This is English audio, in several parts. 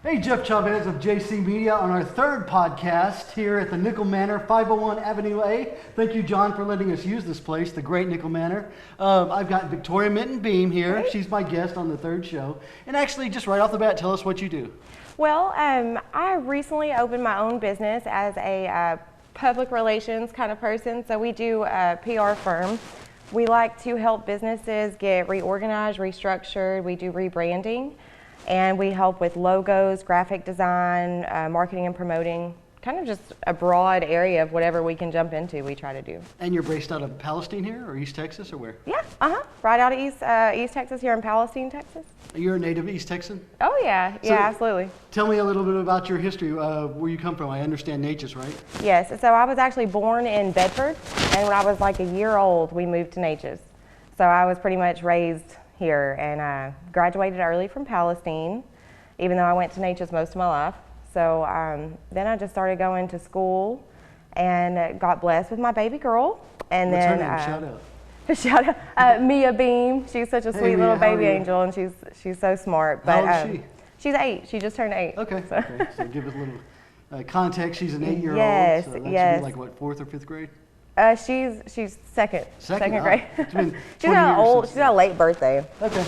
Hey, Jeff Chavez of JC Media on our third podcast here at the Nickel Manor, 501 Avenue A. Thank you, John, for letting us use this place, the great Nickel Manor. I've got Victoria Minton-Beam here. She's my guest on the third show. And actually, just right off the bat, tell us what you do. Well, I recently opened my own business as a public relations kind of person. So we do a PR firm. We like to help businesses get reorganized, restructured. We do rebranding. And we help with logos, graphic design, marketing and promoting, kind of just a broad area of whatever we can jump into, we try to do. And you're based out of Palestine here, or East Texas, or where? Yeah, right out of East Texas here in Palestine, Texas. You're a native East Texan? Oh yeah, so absolutely. Tell me a little bit about your history, where you come from. I understand Natchez, right? Yes, so I was actually born in Bedford, and when I was like a year old, we moved to Natchez. So I was pretty much raised here, and I graduated early from Palestine, even though I went to Natchez most of my life. So then I just started going to school and got blessed with my baby girl. And What's then her name? shout out Mia Beam. She's such a sweet little baby angel, and she's so smart. But how old is she? She's 8. She just turned 8. Okay. So give us a little context. She's an 8-year-old. Yes, so that yes. should be like what, 4th or 5th grade? She's second Second grade. It's been She's got a late birthday. Okay.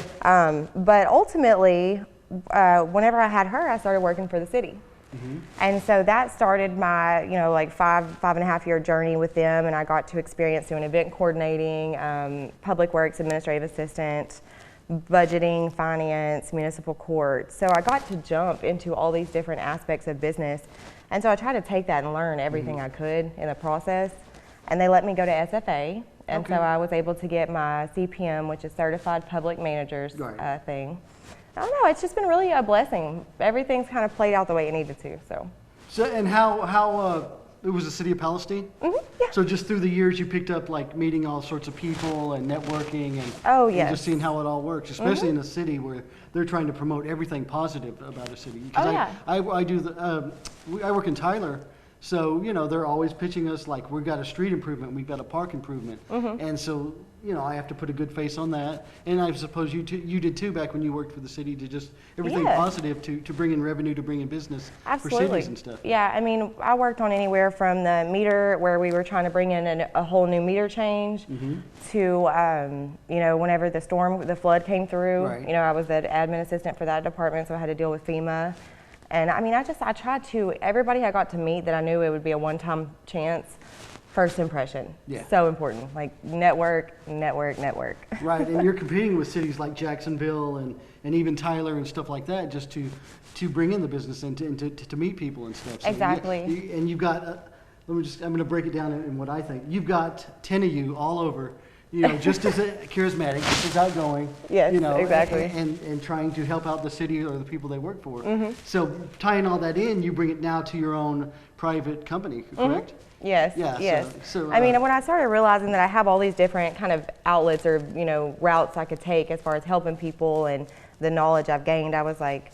But ultimately, whenever I had her, I started working for the city. Mm-hmm. And so that started my, like 5.5 year journey with them, and I got to experience doing event coordinating, public works administrative assistant, budgeting, finance, municipal court. So I got to jump into all these different aspects of business. And so I tried to take that and learn everything I could in the process. And they let me go to SFA, and so I was able to get my CPM, which is Certified Public Managers thing. I don't know, it's just been really a blessing. Everything's kind of played out the way it needed to. So and how it was the city of Palestine? Mm-hmm, yeah. So just through the years, you picked up like meeting all sorts of people and networking and, and just seeing how it all works, especially in a city where they're trying to promote everything positive about a city. I work in Tyler. So, they're always pitching us like, we've got a street improvement, we've got a park improvement. Mm-hmm. And so, I have to put a good face on that. And I suppose you did too back when you worked for the city, to just everything positive to bring in revenue, to bring in business for cities and stuff. Yeah, I mean, I worked on anywhere from the meter, where we were trying to bring in a whole new meter change, to, whenever the flood came through, I was the admin assistant for that department, so I had to deal with FEMA. And I mean, I tried to, everybody I got to meet that I knew it would be a one-time chance, first impression. Yeah. So important, like network. Right, and you're competing with cities like Jacksonville and even Tyler and stuff like that, just to bring in the business and to meet people and stuff. So exactly. And you've got, I'm going to break it down in what I think. You've got 10 of you all over, just as charismatic, just as outgoing. Yes, exactly. And trying to help out the city or the people they work for. Mm-hmm. So tying all that in, you bring it now to your own private company, correct? Mm-hmm. Yes. Yeah. Yes. So I mean, when I started realizing that I have all these different kind of outlets or routes I could take as far as helping people and the knowledge I've gained, I was like,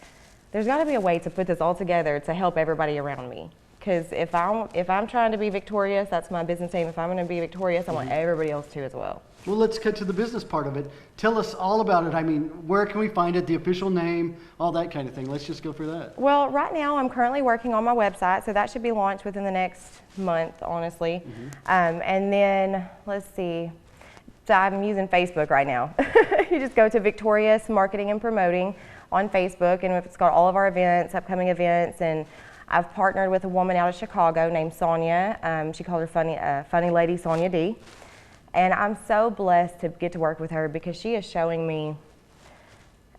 there's got to be a way to put this all together to help everybody around me. Because if I'm trying to be victorious, that's my business name. If I'm going to be victorious, I want everybody else to as well. Well, let's cut to the business part of it. Tell us all about it. I mean, where can we find it, the official name, all that kind of thing. Let's just go for that. Well, right now I'm currently working on my website, so that should be launched within the next month, honestly. Mm-hmm. And then, let's see, so I'm using Facebook right now. You just go to Victorious Marketing and Promoting on Facebook, and it's got all of our events, upcoming events, and I've partnered with a woman out of Chicago named Sonia. She called her funny lady Sonia D. And I'm so blessed to get to work with her because she is showing me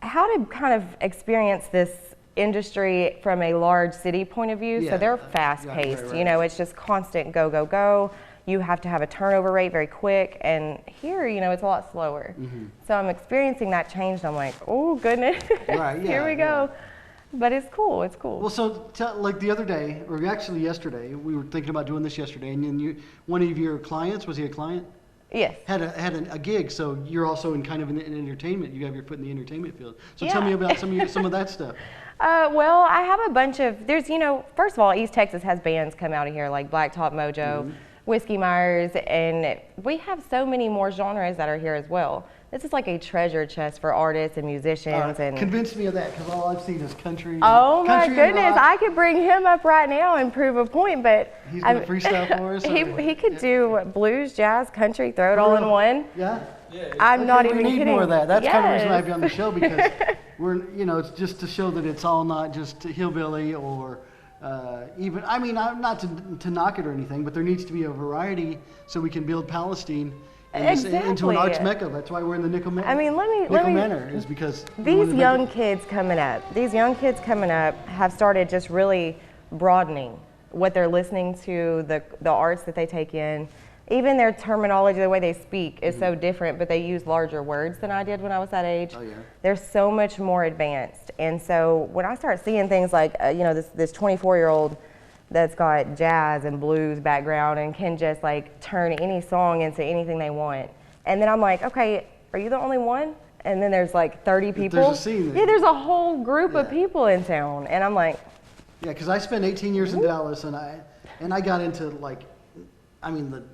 how to kind of experience this industry from a large city point of view. Yeah, so they're fast-paced. Right. It's just constant go, go, go. You have to have a turnover rate very quick. And here, it's a lot slower. Mm-hmm. So I'm experiencing that change, and I'm like, oh, goodness. Right, here we go. But it's cool. It's cool. Well, so like the other day, or actually yesterday, we were thinking about doing this yesterday, and then one of your clients, was he a client? Yes. Had a gig, so you're also in kind of an entertainment. You have your foot in the entertainment field. So tell me about some of that stuff. Well, I have a bunch of, first of all, East Texas has bands come out of here, like Blacktop Mojo. Mm-hmm. Whiskey Myers, and we have so many more genres that are here as well. This is like a treasure chest for artists and musicians. And convince me of that, because all I've seen is country. Oh my goodness, I could bring him up right now and prove a point, but he's gonna freestyle for us. He could do blues, jazz, country, throw it all in one. Yeah. I'm not even kidding. We need more of that. That's kind of the reason I have you on the show, because it's just to show that it's all not just hillbilly or even. I mean, not to knock it or anything, but there needs to be a variety so we can build Palestine into an arts mecca. That's why we're in the Nickel Manor. I mean, let me Manor is because these young kids coming up have started just really broadening what they're listening to, the arts that they take in. Even their terminology, the way they speak is so different, but they use larger words than I did when I was that age. Oh, yeah. They're so much more advanced. And so when I start seeing things like, this 24-year-old that's got jazz and blues background and can just like turn any song into anything they want. And then I'm like, okay, are you the only one? And then there's like 30 people. There's a scene there. Yeah, there's a whole group of people in town. And I'm like, yeah, because I spent 18 years in Dallas, and I got into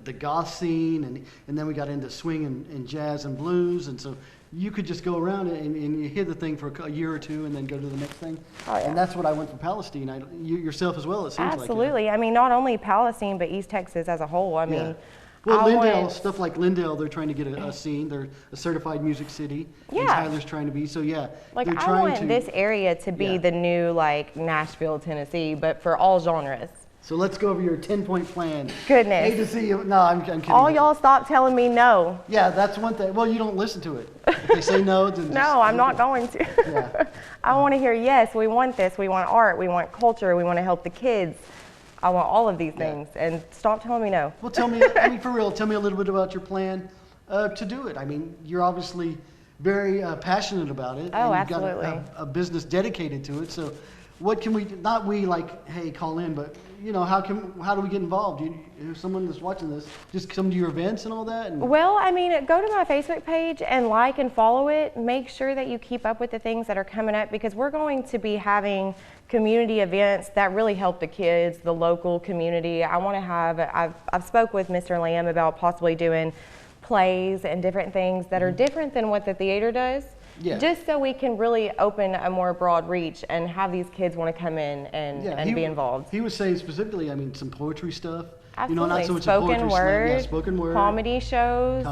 the goth scene, and then we got into swing and jazz and blues, and so you could just go around and you hear the thing for a year or two and then go to the next thing. Oh, yeah. And that's what I went for Palestine. You yourself as well, it seems Absolutely. I mean, not only Palestine, but East Texas as a whole. I mean, well, Lindale, stuff like Lindale, they're trying to get a scene. They're a certified music city. Yeah. And Tyler's trying to be. So, yeah, like, they're I trying want this area to be the new, like, Nashville, Tennessee, but for all genres. So let's go over your 10-point plan. Goodness. A to Z. No, I'm kidding. All y'all stop telling me no. Yeah, that's one thing. Well, you don't listen to it. If they say no, then no, I'm not going to. Yeah. I want to hear, yes, we want this. We want art. We want culture. We want to help the kids. I want all of these things. And stop telling me no. Well, tell me, for real, tell me a little bit about your plan to do it. I mean, you're obviously very passionate about it. Oh, and absolutely. You've got a business dedicated to it. So what can we, not we like, hey, call in, but how do we get involved? If someone that's watching this, just come to your events and all that? Well, I mean, go to my Facebook page and like and follow it. Make sure that you keep up with the things that are coming up, because we're going to be having community events that really help the kids, the local community. I want to have, I've spoke with Mr. Lamb about possibly doing plays and different things that are different than what the theater does. Yeah. Just so we can really open a more broad reach and have these kids want to come in and be involved. He was saying specifically, I mean, some poetry stuff. Absolutely. Not so much spoken word, slang. Yeah, spoken word, comedy shows,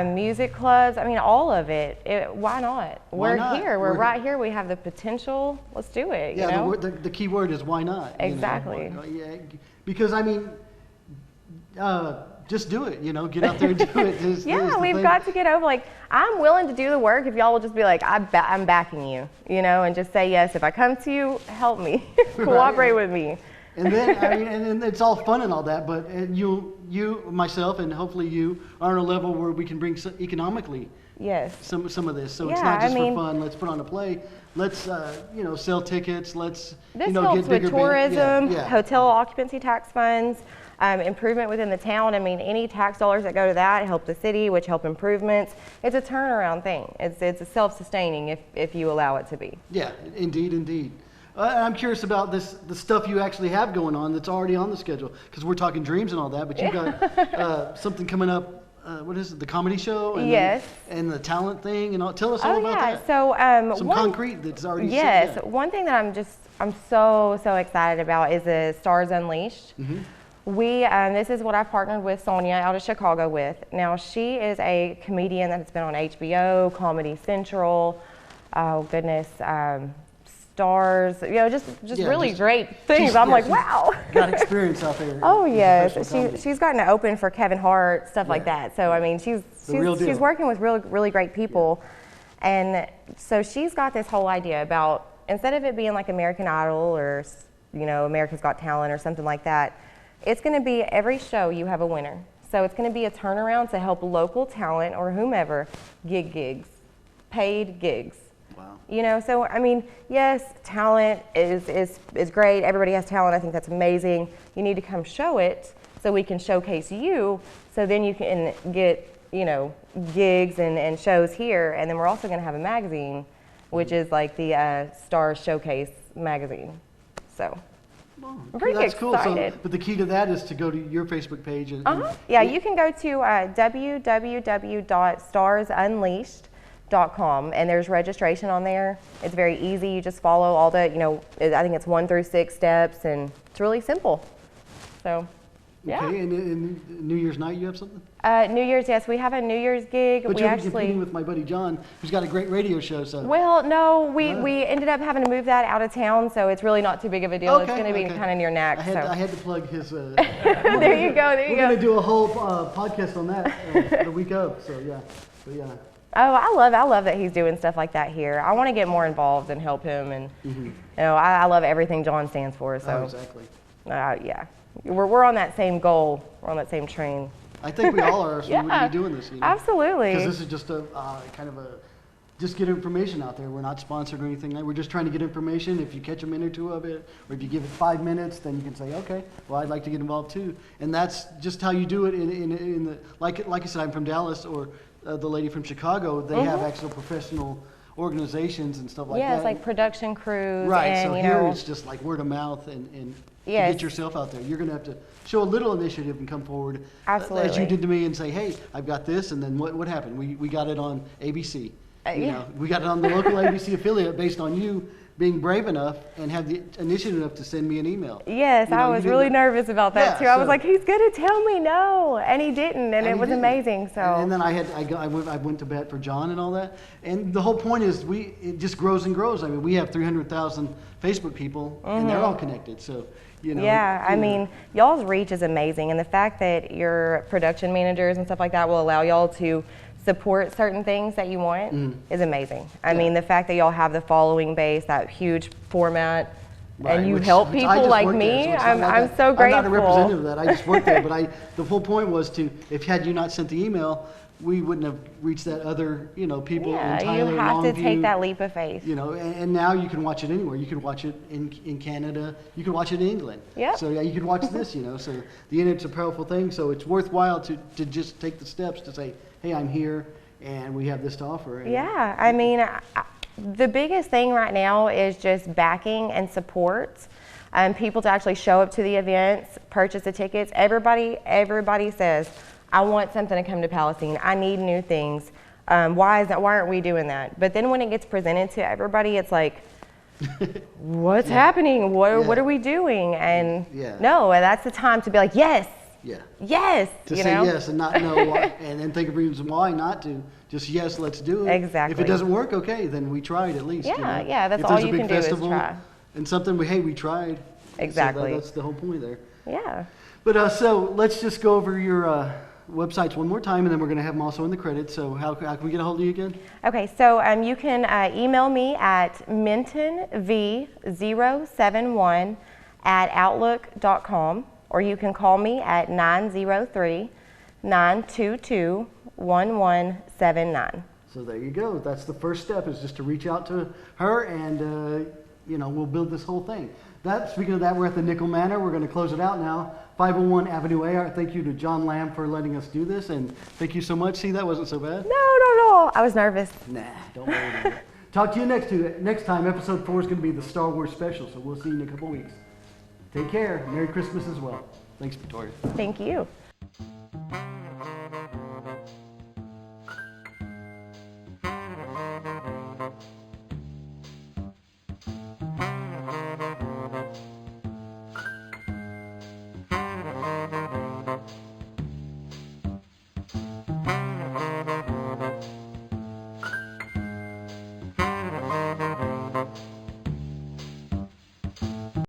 music clubs. I mean, all of it. Why not? We're here. We're right here. We have the potential. Let's do it. Yeah. The key word is why not. Exactly. Yeah. Because I mean, just do it. Get out there and do it. We've got to get over. Like, I'm willing to do the work if y'all will just be like, I'm backing you. And just say yes. If I come to you, help me, cooperate with me. And then, and it's all fun and all that, but you, myself, and hopefully you are on a level where we can bring economically some of this. So it's not just for fun. Let's put on a play. Let's sell tickets. Let's helps get bigger with tourism, hotel occupancy tax funds, improvement within the town. I mean, any tax dollars that go to that help the city, which help improvements. It's a turnaround thing. It's a self-sustaining if you allow it to be. Yeah, indeed. I'm curious about the stuff you actually have going on that's already on the schedule, because we're talking dreams and all that, but you got something coming up. What is it? The comedy show? And and the talent thing, and all. Tell us all about that. So some concrete that's already. Yes, one thing that I'm so excited about is the Stars Unleashed. Mm-hmm. This is what I've partnered with Sonia out of Chicago with. Now, she is a comedian that has been on HBO, Comedy Central. Oh goodness. Stars, just really great things. I'm like, wow. Got experience out there. Oh yes, she's gotten to open for Kevin Hart, stuff like that. So I mean, she's working with really great people, and so she's got this whole idea about, instead of it being like American Idol or America's Got Talent or something like that, it's going to be every show you have a winner. So it's going to be a turnaround to help local talent or whomever get gigs, paid gigs. Wow. So I mean, yes, talent is great. Everybody has talent. I think that's amazing. You need to come show it so we can showcase you, so then you can get, gigs and shows here. And then we're also going to have a magazine, which is like the Stars Showcase magazine. So Oh, I'm pretty that's excited. Cool. But the key to that is to go to your Facebook page. Yeah, you can go to www.starsunleashed.com, and there's registration on there. It's very easy. You just follow all the, I think it's 1 through 6 steps, and it's really simple. So, yeah. Okay, and New Year's night you have something? New Year's, yes, we have a New Year's gig. But you're competing with my buddy John, who's got a great radio show. So. Well, no, we ended up having to move that out of town, so it's really not too big of a deal. Okay, it's going to be kind of near NAC. I had to plug his. There you go. We're going to do a whole podcast on that the week of. So yeah, Oh, I love that he's doing stuff like that here. I want to get more involved and help him, and I love everything John stands for. So exactly. Yeah, we're on that same goal. We're on that same train. I think we all are, so we wouldn't be doing this. Absolutely. Because this is just a kind of just get information out there. We're not sponsored or anything. We're just trying to get information. If you catch a minute or two of it, or if you give it 5 minutes, then you can say, okay, well, I'd like to get involved too. And that's just how you do it in the, like I said, I'm from Dallas, or the lady from Chicago, they have actual professional organizations and stuff like that. Yeah, it's like production crews. Right, and, so here it's just like word of mouth and to get yourself out there. You're going to have to show a little initiative and come forward. Absolutely. As you did to me and say, hey, I've got this, and then what happened? We got it on ABC. You know, we got it on the local ABC affiliate based on you being brave enough and have the initiative enough to send me an email. Yes, I was really nervous about that too. I was like, he's gonna tell me no, and he didn't, and it was amazing. So. And then I went to bat for John and all that, and the whole point is it just grows and grows. I mean, we have 300,000 Facebook people, and they're all connected. So. Yeah, I mean, y'all's reach is amazing, and the fact that your production managers and stuff like that will allow y'all to support certain things that you want is amazing. I mean, the fact that y'all have the following base, that huge format, and you help people like me, I'm so grateful. I'm not a representative of that. I just worked there, but the whole point was had you not sent the email, we wouldn't have reached that other, people in Tyler, you have Longview, to take that leap of faith. And now you can watch it anywhere. You can watch it in Canada. You can watch it in England. Yeah. So you can watch this, So the internet's a powerful thing. So it's worthwhile to just take the steps to say, hey, I'm here, and we have this to offer. Yeah, I mean, the biggest thing right now is just backing and support. People to actually show up to the events, purchase the tickets. Everybody says, I want something to come to Palestine. I need new things. Why aren't we doing that? But then when it gets presented to everybody, it's like, what's happening? What are we doing? And no, that's the time to be like, yes. Yeah. Yes. To say yes and not know why, and then think of reasons why not to. Just yes, let's do it. Exactly. If it doesn't work, okay, then we tried at least. Yeah, that's all you can do is try. And something we tried. Exactly. So that's the whole point there. Yeah. But so let's just go over your websites one more time, and then we're going to have them also in the credits. So how can we get a hold of you again? Okay, so you can email me at mintonv071@outlook.com, or you can call me at 903-922-1179. So there you go. That's the first step, is just to reach out to her, and we'll build this whole thing. Speaking of that, we're at the Nickel Manor. We're going to close it out now. 501 Avenue A. Thank you to John Lamb for letting us do this, and thank you so much. See, that wasn't so bad. No. I was nervous. Nah, don't worry about it. Talk to you next time. Episode 4 is going to be the Star Wars special, so we'll see you in a couple weeks. Take care. Merry Christmas as well. Thanks, Victoria. Thank you.